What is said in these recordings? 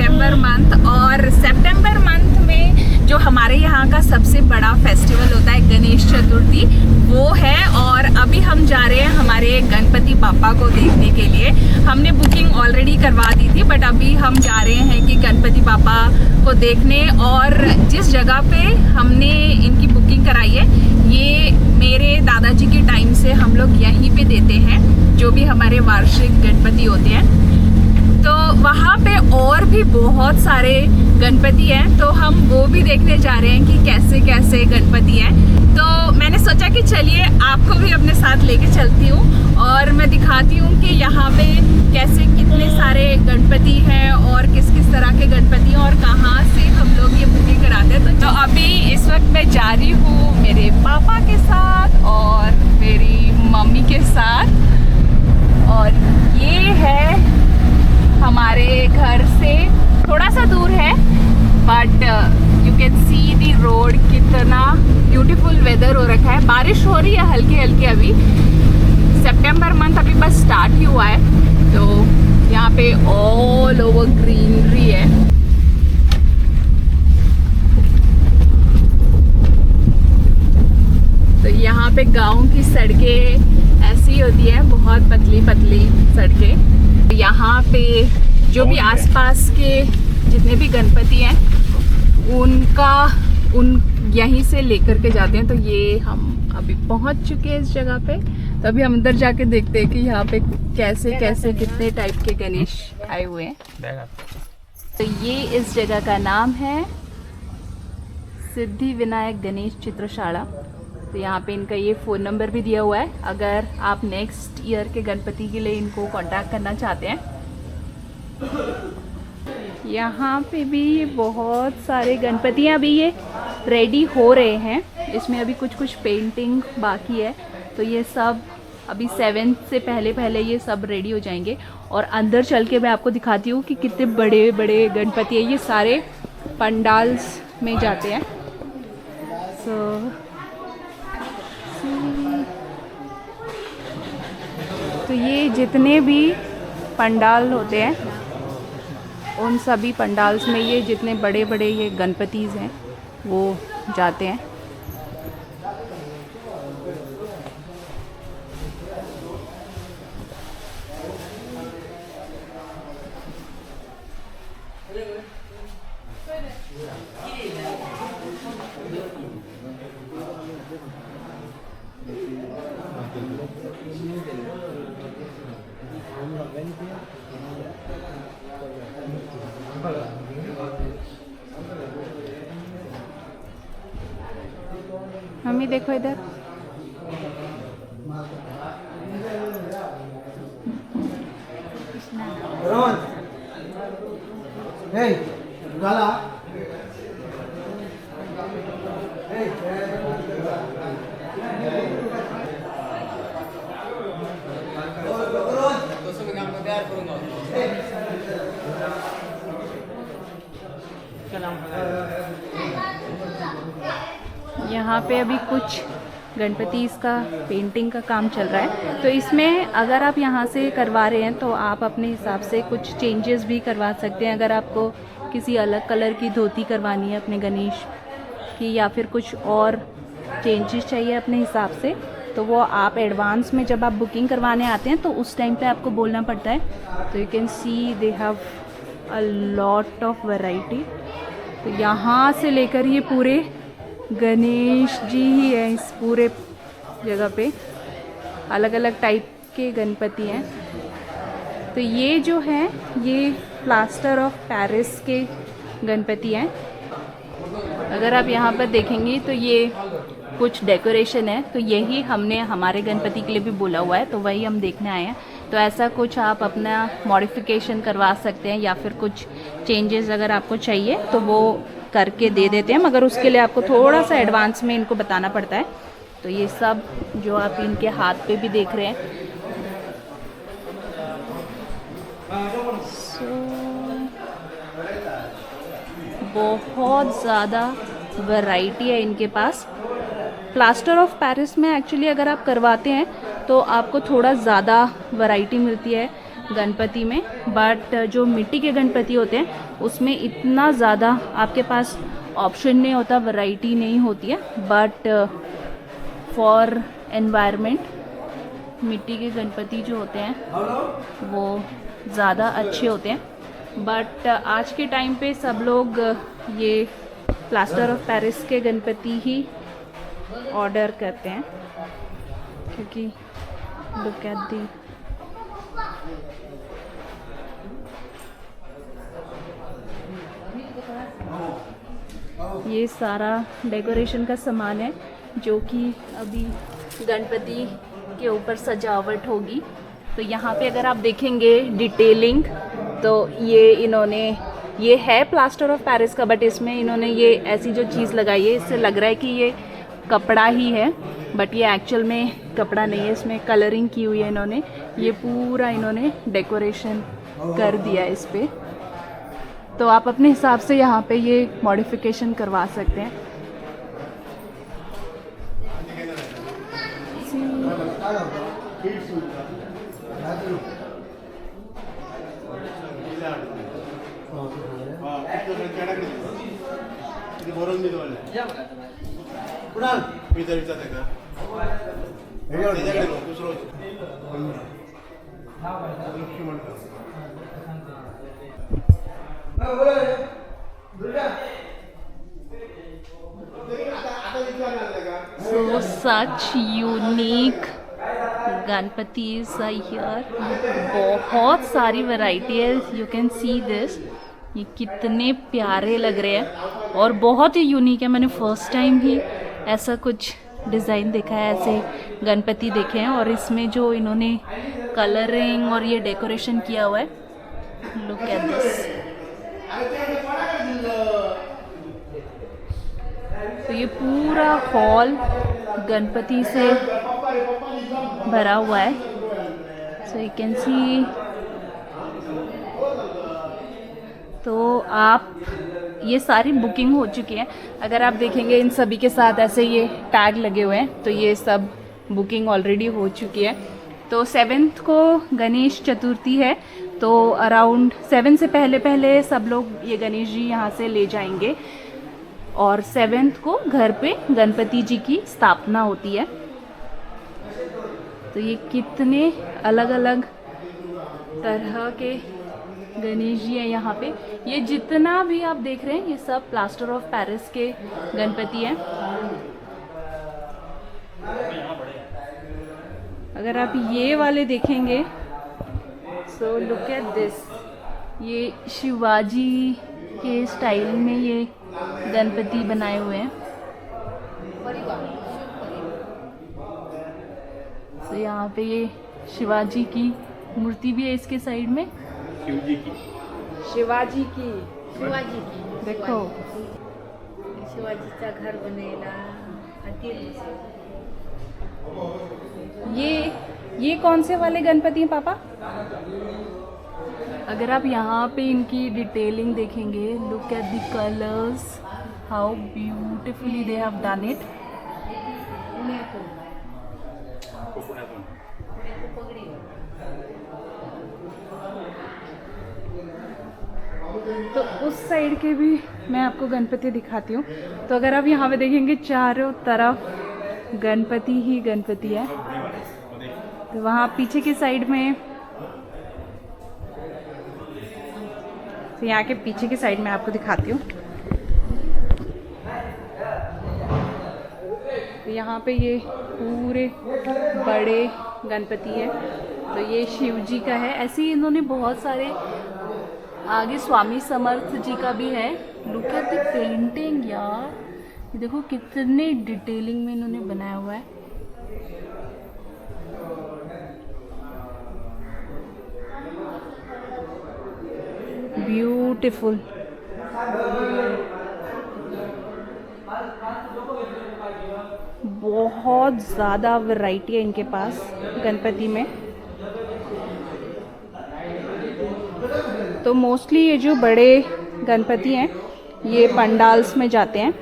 सितंबर month, और सितंबर month में जो हमारे यहाँ का सबसे बड़ा फेस्टिवल होता है गणेश चतुर्थी, वो है। और अभी हम जा रहे हैं हमारे गणपति बापा को देखने के लिए। हमने बुकिंग ऑलरेडी करवा दी थी, बट अभी हम जा रहे हैं कि गणपति बापा को देखने। और जिस जगह पे हमने इनकी बुकिंग कराई है, ये मेरे दादाजी के टाइम से हम लोग यहीं पे देते हैं, जो भी हमारे वार्षिक गणपति होते हैं। तो वहाँ पे और भी बहुत सारे गणपति हैं, तो हम वो भी देखने जा रहे हैं कि कैसे कैसे गणपति हैं। तो मैंने सोचा कि चलिए आपको भी अपने साथ लेके चलती हूँ और मैं दिखाती हूँ कि यहाँ पे कैसे कितने सारे गणपति हैं और किस किस तरह के गणपति हैं और कहाँ से हम लोग ये बुकिंग कराते हैं। तो अभी इस वक्त मैं जा रही हूँ मेरे पापा के साथ और मेरी मम्मी के साथ, और ये है हमारे घर से थोड़ा सा दूर है, but you can see the road. कितना ब्यूटीफुल वेदर हो रखा है, बारिश हो रही है हल्की हल्की। अभी सितंबर मंथ अभी बस स्टार्ट ही हुआ है, तो यहाँ पे ऑल ओवर ग्रीनरी है। तो यहाँ पे गांव की सड़कें ऐसी होती हैं, बहुत पतली पतली सड़कें। यहाँ पे जो भी आसपास के जितने भी गणपति हैं उन यहीं से लेकर के जाते हैं। तो ये हम अभी पहुँच चुके हैं इस जगह पे। तो अभी हम अंदर जाके देखते हैं कि यहाँ पे कैसे कैसे कितने टाइप के गणेश आए हुए हैं। तो ये इस जगह का नाम है सिद्धि विनायक गणेश चित्रशाला। तो यहाँ पे इनका ये फ़ोन नंबर भी दिया हुआ है, अगर आप नेक्स्ट ईयर के गणपति के लिए इनको कांटेक्ट करना चाहते हैं। यहाँ पे भी बहुत सारे गणपति हैं, अभी ये रेडी हो रहे हैं। इसमें अभी कुछ कुछ पेंटिंग बाकी है, तो ये सब अभी 7 से पहले ये सब रेडी हो जाएंगे। और अंदर चल के मैं आपको दिखाती हूँ कि कितने बड़े बड़े गणपति हैं। ये सारे पंडाल्स में जाते हैं। तो ये जितने भी पंडाल होते हैं उन सभी पंडाल्स में ये जितने बड़े बड़े ये गणपतिज हैं वो जाते हैं। मम्मी देखो इधर, यहाँ पे अभी कुछ गणपति का पेंटिंग का काम चल रहा है। तो इसमें अगर आप यहाँ से करवा रहे हैं तो आप अपने हिसाब से कुछ चेंजेस भी करवा सकते हैं। अगर आपको किसी अलग कलर की धोती करवानी है अपने गणेश की, या फिर कुछ और चेंजेस चाहिए अपने हिसाब से, तो वो आप एडवांस में जब आप बुकिंग करवाने आते हैं तो उस टाइम पे आपको बोलना पड़ता है। तो you can see they have a lot of variety. तो यहाँ से लेकर ये पूरे गणेश जी ही है, इस पूरे जगह पे अलग अलग टाइप के गणपति हैं। तो ये जो है ये प्लास्टर ऑफ पेरिस के गणपति हैं। अगर आप यहाँ पर देखेंगे तो ये कुछ डेकोरेशन है, तो यही हमने हमारे गणपति के लिए भी बोला हुआ है, तो वही हम देखने आए हैं। तो ऐसा कुछ आप अपना मॉडिफिकेशन करवा सकते हैं, या फिर कुछ चेंजेस अगर आपको चाहिए तो वो करके दे देते हैं, मगर उसके लिए आपको थोड़ा सा एडवांस में इनको बताना पड़ता है। तो ये सब जो आप इनके हाथ पे भी देख रहे हैं, बहुत ज़्यादा वैरायटी है इनके पास। प्लास्टर ऑफ पेरिस में एक्चुअली अगर आप करवाते हैं तो आपको थोड़ा ज़्यादा वैरायटी मिलती है गणपति में, बट जो मिट्टी के गणपति होते हैं उसमें इतना ज़्यादा आपके पास ऑप्शन नहीं होता, वैरायटी नहीं होती है, बट फॉर एनवायरनमेंट मिट्टी के गणपति जो होते हैं वो ज़्यादा अच्छे होते हैं। बट आज के टाइम पे सब लोग ये प्लास्टर ऑफ पेरिस के गणपति ही ऑर्डर करते हैं, क्योंकि लुक एट दी ये सारा डेकोरेशन का सामान है जो कि अभी गणपति के ऊपर सजावट होगी। तो यहाँ पे अगर आप देखेंगे डिटेलिंग, तो ये है प्लास्टर ऑफ पेरिस का, बट इसमें इन्होंने ये ऐसी जो चीज़ लगाई है, इससे लग रहा है कि ये कपड़ा ही है, बट ये एक्चुअल में कपड़ा नहीं है। इसमें कलरिंग की हुई है इन्होंने, ये पूरा इन्होंने डेकोरेशन कर दिया है इस पे। तो आप अपने हिसाब से यहाँ पे ये मॉडिफिकेशन करवा सकते हैं। So such unique गणपति's are here। बहुत सारी वैरायटी है, यू कैन सी दिस। ये कितने प्यारे लग रहे हैं और बहुत ही यूनिक है। मैंने फर्स्ट टाइम ही ऐसा कुछ डिज़ाइन देखा है, ऐसे गणपति देखे हैं। और इसमें जो इन्होंने कलरिंग और ये डेकोरेशन किया हुआ है, लुक एट दिस। तो ये पूरा हॉल गणपति से भरा हुआ है। So you can see. तो आप ये सारी बुकिंग हो चुकी है। अगर आप देखेंगे इन सभी के साथ ऐसे ये टैग लगे हुए हैं, तो ये सब बुकिंग ऑलरेडी हो चुकी है। तो 7th को गणेश चतुर्थी है, तो अराउंड 7 से पहले सब लोग ये गणेश जी यहाँ से ले जाएंगे। और 7th को घर पे गणपति जी की स्थापना होती है। तो ये कितने अलग अलग तरह के गणेश जी हैं यहाँ पे। ये जितना भी आप देख रहे हैं ये सब प्लास्टर ऑफ पेरिस के गणपति हैं। अगर आप ये वाले देखेंगे, सो लुक एट दिस। ये शिवाजी के स्टाइल में ये गणपति बनाए हुए हैं। तो यहाँ पे ये शिवाजी की मूर्ति भी है इसके साइड में। शिवाजी की देखो, शिवाजीचा घर बनेला। ये कौन से वाले गणपति हैं पापा? अगर आप यहाँ पे इनकी डिटेलिंग देखेंगे, look at the colours, how beautifully they have done it. तो उस साइड के भी मैं आपको गणपति दिखाती हूँ। तो अगर आप यहाँ पे देखेंगे चारों तरफ गणपति ही गणपति है। तो वहाँ पीछे की साइड में, तो यहाँ के पीछे की साइड में आपको दिखाती हूँ। तो यहाँ पे ये पूरे बड़े गणपति है। तो ये शिव जी का है। ऐसे ही इन्होंने बहुत सारे, आगे स्वामी समर्थ जी का भी है। लुक एट द पेंटिंग यार, ये देखो कितने डिटेलिंग में इन्होंने बनाया हुआ है। ब्यूटीफुल। बहुत ज़्यादा वैरायटी है इनके पास गणपति में। तो मोस्टली ये जो बड़े गणपति हैं ये पंडाल्स में जाते हैं,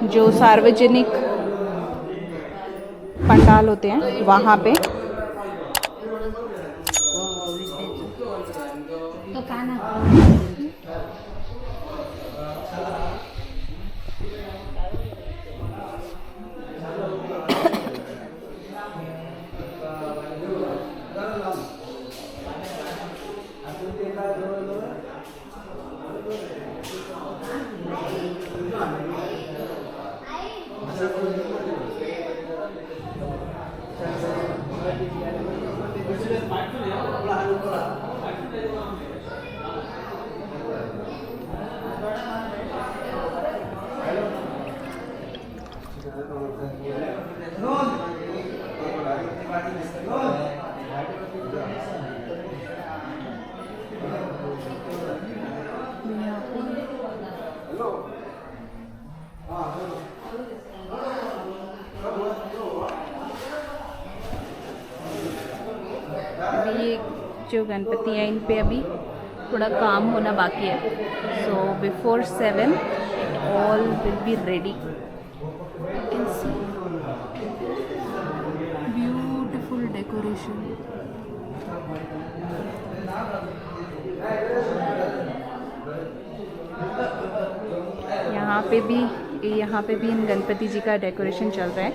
जो सार्वजनिक पंडाल होते हैं वहाँ पे। अभी ये जो गणपति हैं इन पे अभी थोड़ा काम होना बाकी है, so before 7 all will be ready. You can see beautiful decoration. यहाँ पे भी इन गणपति जी का डेकोरेशन चल रहा है।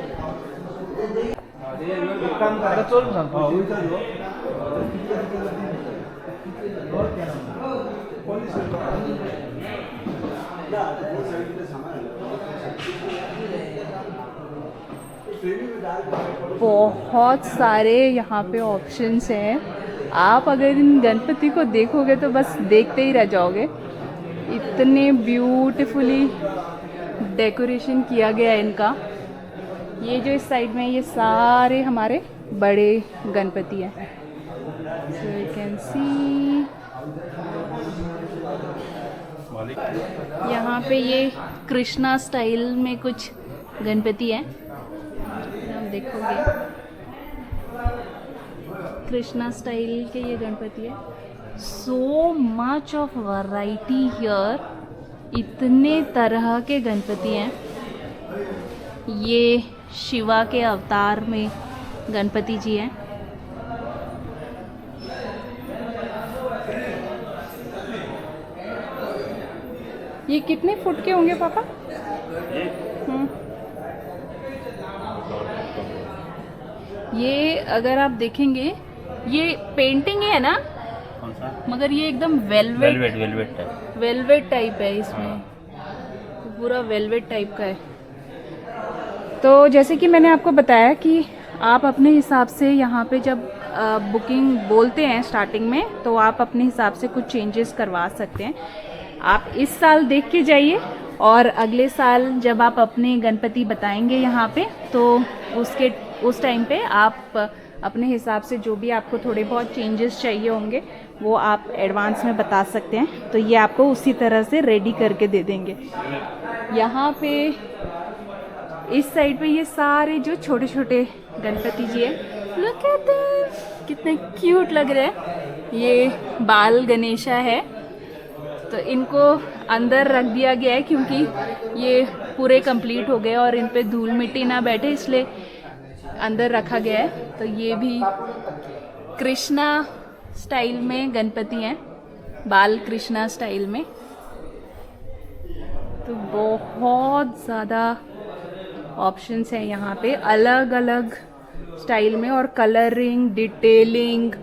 बहुत सारे यहाँ पे ऑप्शंस हैं। आप अगर इन गणपति को देखोगे तो बस देखते ही रह जाओगे, इतने ब्यूटीफुली डेकोरेशन किया गया है इनका। ये जो इस साइड में ये सारे हमारे बड़े गणपति हैं, सो यू कैन सी। यहाँ पे ये कृष्णा स्टाइल में कुछ गणपति हैं, आप देखोगे कृष्णा स्टाइल के ये गणपति है। So much of variety here, इतने तरह के गणपति हैं। ये शिवा के अवतार में गणपति जी हैं। ये कितने फुट के होंगे पापा? ये अगर आप देखेंगे ये पेंटिंग है ना, कौन सा? मगर ये एकदम वेलवेट टाइप है, इसमें पूरा वेलवेट टाइप का है। तो जैसे कि मैंने आपको बताया कि आप अपने हिसाब से यहाँ पे जब बुकिंग बोलते हैं स्टार्टिंग में, तो आप अपने हिसाब से कुछ चेंजेस करवा सकते हैं। आप इस साल देख के जाइए और अगले साल जब आप अपने गणपति बताएंगे यहाँ पे, तो उस टाइम पे आप अपने हिसाब से जो भी आपको थोड़े बहुत चेंजेस चाहिए होंगे वो आप एडवांस में बता सकते हैं, तो ये आपको उसी तरह से रेडी करके दे देंगे। यहाँ पे इस साइड पे ये सारे जो छोटे छोटे गणपति जी हैं, लुक एट देम, कितने क्यूट लग रहे हैं। ये बाल गणेशा है, तो इनको अंदर रख दिया गया है क्योंकि ये पूरे कंप्लीट हो गए और इन पे धूल मिट्टी ना बैठे, इसलिए अंदर रखा गया है। तो ये भी कृष्णा स्टाइल में गणपति हैं, बाल कृष्णा स्टाइल में। तो बहुत ज़्यादा ऑप्शंस हैं यहाँ पे, अलग अलग स्टाइल में, और कलरिंग, डिटेलिंग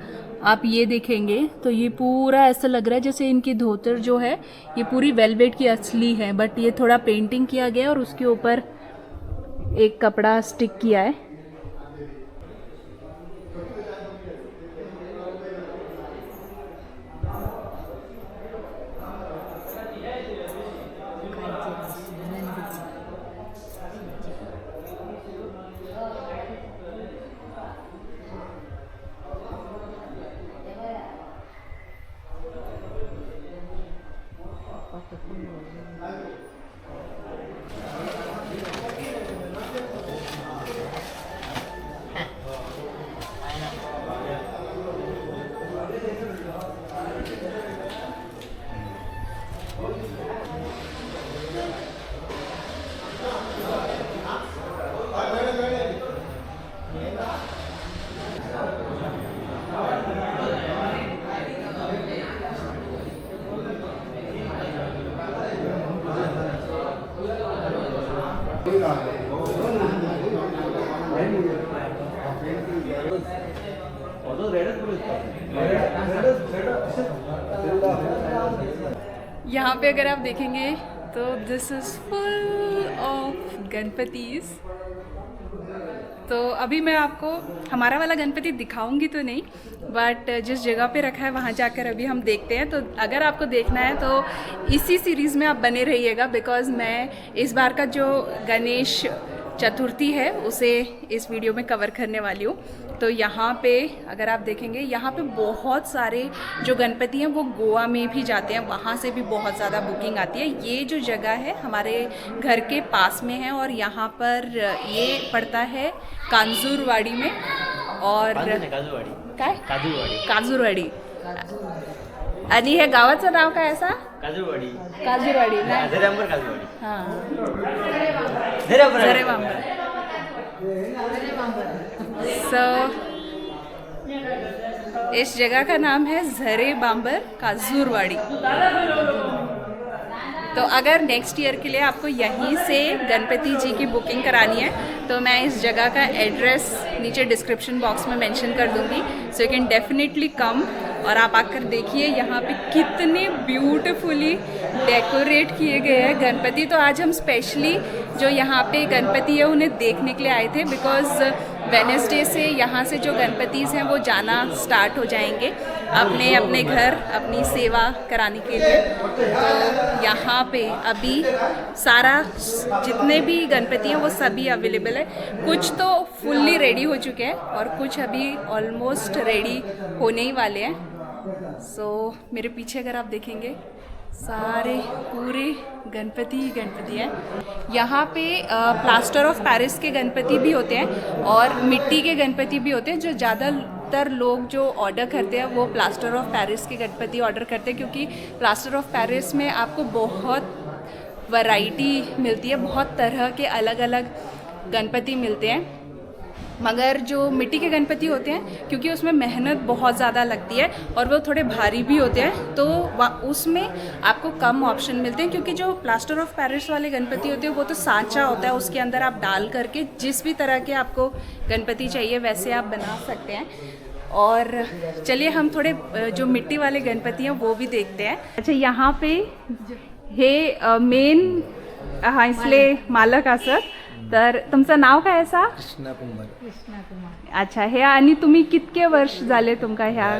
आप ये देखेंगे तो ये पूरा ऐसा लग रहा है जैसे इनकी धोतर जो है ये पूरी वेलवेट की असली है, बट ये थोड़ा पेंटिंग किया गया और उसके ऊपर एक कपड़ा स्टिक किया है। यहाँ पे अगर आप देखेंगे तो दिस इज़ फुल ऑफ गणपतिस। तो अभी मैं आपको हमारा वाला गणपति दिखाऊंगी तो नहीं, बट जिस जगह पे रखा है वहाँ जाकर अभी हम देखते हैं। तो अगर आपको देखना है तो इसी सीरीज़ में आप बने रहिएगा, बिकॉज़ मैं इस बार का जो गणेश चतुर्थी है उसे इस वीडियो में कवर करने वाली हूँ। तो यहाँ पे अगर आप देखेंगे, यहाँ पे बहुत सारे जो गणपति हैं वो गोवा में भी जाते हैं, वहाँ से भी बहुत ज़्यादा बुकिंग आती है। ये जो जगह है हमारे घर के पास में है और यहाँ पर ये पड़ता है कांजूरवाड़ी में। और काजूरवाडी आणि हे गावाचं नाव काय असा? काजूरवाडी ना? हां, झरेबांबर। सो इस जगह का नाम है झरेबांबर काजूरवाड़ी। तो अगर नेक्स्ट ईयर के लिए आपको यहीं से गणपति जी की बुकिंग करानी है तो मैं इस जगह का एड्रेस नीचे डिस्क्रिप्शन बॉक्स में मेंशन कर दूंगी, so you can definitely come. और आप आकर देखिए यहाँ पे कितने ब्यूटीफुली डेकोरेट किए गए हैं गणपति। तो आज हम स्पेशली जो यहाँ पे गणपति है उन्हें देखने के लिए आए थे, बिकॉज़ वेडनेसडे से यहाँ से जो गणपतिस हैं वो जाना स्टार्ट हो जाएंगे अपने अपने घर अपनी सेवा कराने के लिए। तो यहाँ पे अभी सारा जितने भी गणपति हैं वो सभी अवेलेबल है। कुछ तो फुल्ली रेडी हो चुके हैं और कुछ अभी ऑलमोस्ट रेडी होने ही वाले हैं। सो मेरे पीछे अगर आप देखेंगे सारे पूरे गणपति हैं। यहाँ पे प्लास्टर ऑफ पेरिस के गणपति भी होते हैं और मिट्टी के गणपति भी होते हैं। जो ज़्यादातर लोग जो ऑर्डर करते हैं वो प्लास्टर ऑफ पेरिस के गणपति ऑर्डर करते हैं, क्योंकि प्लास्टर ऑफ पेरिस में आपको बहुत वैरायटी मिलती है, बहुत तरह के अलग अलग गणपति मिलते हैं। मगर जो मिट्टी के गणपति होते हैं, क्योंकि उसमें मेहनत बहुत ज़्यादा लगती है और वो थोड़े भारी भी होते हैं, तो उसमें आपको कम ऑप्शन मिलते हैं। क्योंकि जो प्लास्टर ऑफ पेरिस वाले गणपति होते हैं वो तो सांचा होता है, उसके अंदर आप डाल करके जिस भी तरह के आपको गणपति चाहिए वैसे आप बना सकते हैं। और चलिए हम थोड़े जो मिट्टी वाले गणपति हैं वो भी देखते हैं। अच्छा, यहाँ पे हे मेन इसले मालक असत, तर तुमचं नाव काय असा? कृष्णा कुंभार। अच्छा, हे आणि तुम्ही कितके वर्ष झाले तुमका ह्या?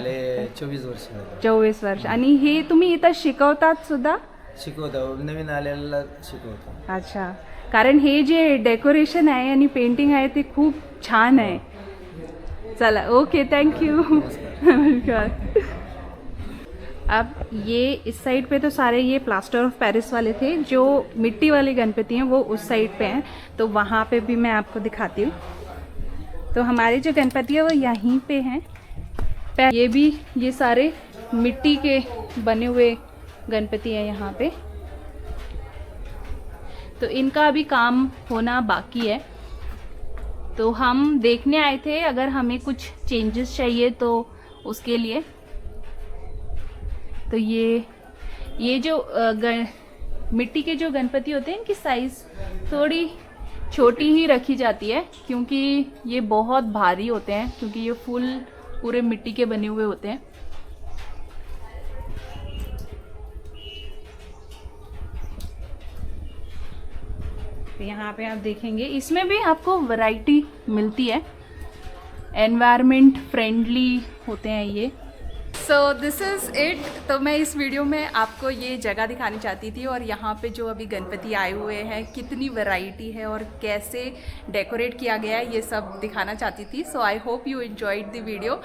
24 वर्ष झाले। 24 वर्ष। आणि हे तुम्ही इथं शिकवतात सुद्धा? शिकवतो, नवीन आलेला शिकवतो। अच्छा, कारण हे जे डेकोरेशन आहे आणि पेंटिंग आहे ते खूप छान आहे। चला, ओके, थँक्यू। अब ये इस साइड पे तो सारे ये प्लास्टर ऑफ पेरिस वाले थे, जो मिट्टी वाले गणपति हैं वो उस साइड पे हैं, तो वहाँ पे भी मैं आपको दिखाती हूँ। तो हमारे जो गणपति है वो यहीं पे हैं। ये भी ये सारे मिट्टी के बने हुए गणपति हैं यहाँ पे, तो इनका अभी काम होना बाकी है। तो हम देखने आए थे अगर हमें कुछ चेंजेस चाहिए तो उसके लिए। तो ये जो मिट्टी के जो गणपति होते हैं इनकी साइज़ थोड़ी छोटी ही रखी जाती है, क्योंकि ये बहुत भारी होते हैं, क्योंकि ये फुल पूरे मिट्टी के बने हुए होते हैं। तो यहाँ पे आप देखेंगे इसमें भी आपको वैरायटी मिलती है, एनवायरनमेंट फ्रेंडली होते हैं ये। So this is it. तो मैं इस वीडियो में आपको ये जगह दिखानी चाहती थी, और यहाँ पे जो अभी गणपति आए हुए हैं कितनी वैरायटी है और कैसे डेकोरेट किया गया है ये सब दिखाना चाहती थी। So I hope you enjoyed the video,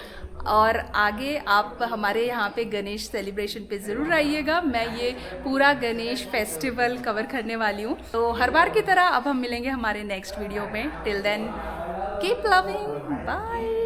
और आगे आप हमारे यहाँ पे गणेश सेलिब्रेशन पे ज़रूर आइएगा। मैं ये पूरा गणेश फेस्टिवल कवर करने वाली हूँ। तो हर बार की तरह अब हम मिलेंगे हमारे नेक्स्ट वीडियो में। Till then keep loving, bye.